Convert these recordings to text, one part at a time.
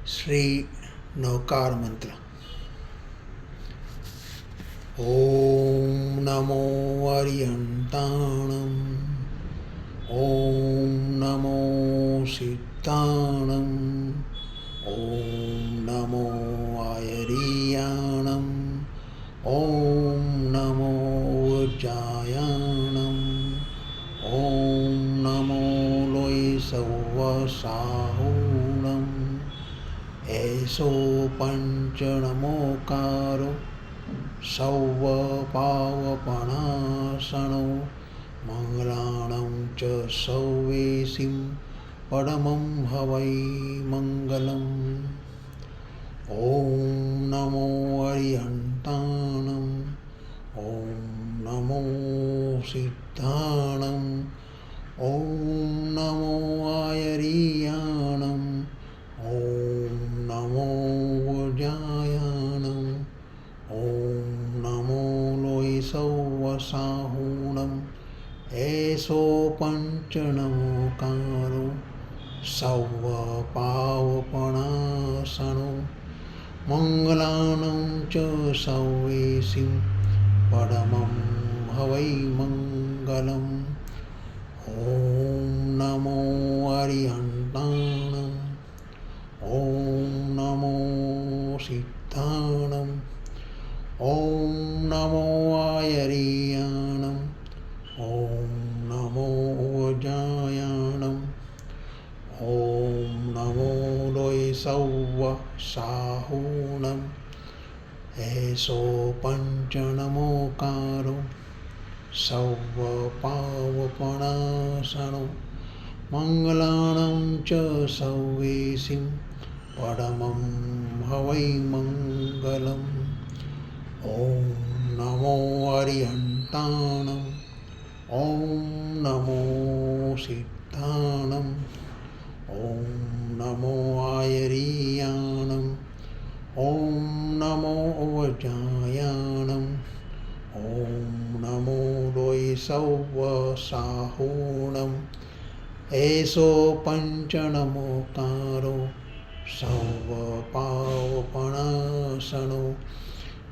શ્રી નવકાર મંત્ર. ઓમ નમો અરિહંતાણમ, ઓમ નમો સિદ્ધાણમ, ઓમ નમો આયરિયાણમ, ઓમ નમો ઉજ્જાયાણમ, ઓમ નમો લોય સૌવ સાહુણમ. એસો પંચનમોકારો સૌવ પાવપણાસણો મંગલાણં ચ સૌવેશિં પરમં હવૈ મંગલમ. ઓમ નમો અરિહંતાણમ, ઓમ નમો સિદ્ધાણમ, ઓમ નમો આયરિયાણમ, ઓમ નમો ઉજ્જાયાણમ, ઓમ નમો લોય સૌવ સાહુણમ. એસો પંચનમોકારો સૌવ પાવપણાસણો મંગલાણં ચ સૌવેશિં પરમં હવૈ મંગલમ. ઓમ નમો અરિહંતાણમ, ઓમ નમો સિદ્ધાણમ, ઓમ નમો આયરિયાણમ, ઓમ નમો ઉજ્જાયાણમ, ઓમ નમો લોય સૌવ સાહુણમ. એસો પંચનમોકારો સૌવ પાવપણાસણો મંગલાણં ચ સૌવેશિં પરમં હવૈ મંગલમ. ઓમ નમો અરિહંતાણમ, ઓમ નમો સિદ્ધાણમ, ઓમ નમો આયરિયાણમ, ઓમ નમો ઉજ્જાયાણમ, ઓમ નમો લોય સૌવ સાહુણમ. એસો પંચનમોકારો સૌવ પાવપણાસણો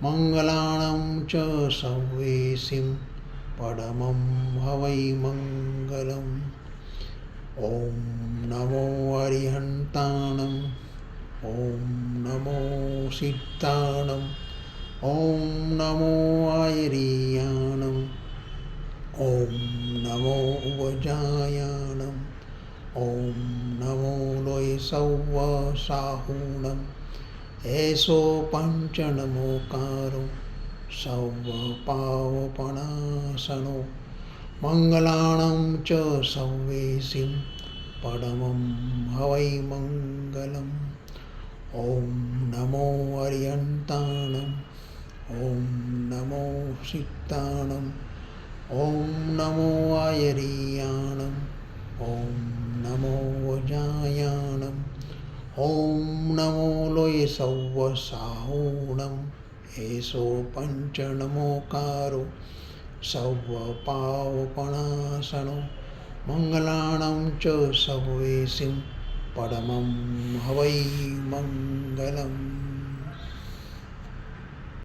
મંગલાણં ચ સૌવેશિં પરમં હવૈ મંગલમ. ઓમ નમો અરિહંતાણમ, ઓમ નમો સિદ્ધાણમ, ઓમ નમો આયરિયાણમ, ઓમ નમો ઉજ્જાયાણમ, ઓમ નમો લોય સૌવ સાહુણમ. એસો પંચનમોકારો સૌવ પાવપણાસણો મંગલાણં ચ સૌવેશિં પરમં હવૈ મંગલમ. ઓમ નમો અરિહંતાણમ, ઓમ નમો સિદ્ધાણમ, ઓમ નમો આયરિયાણમ, ઓમ નમો ઉજ્જાયાણમ, ઓમ નમો લોય સૌવ સાહુણમ. એસો પંચનમોકારો સૌવ પાવપણાસણો મંગલાણં ચ સૌવેશિં પરમં હવૈ મંગલમ.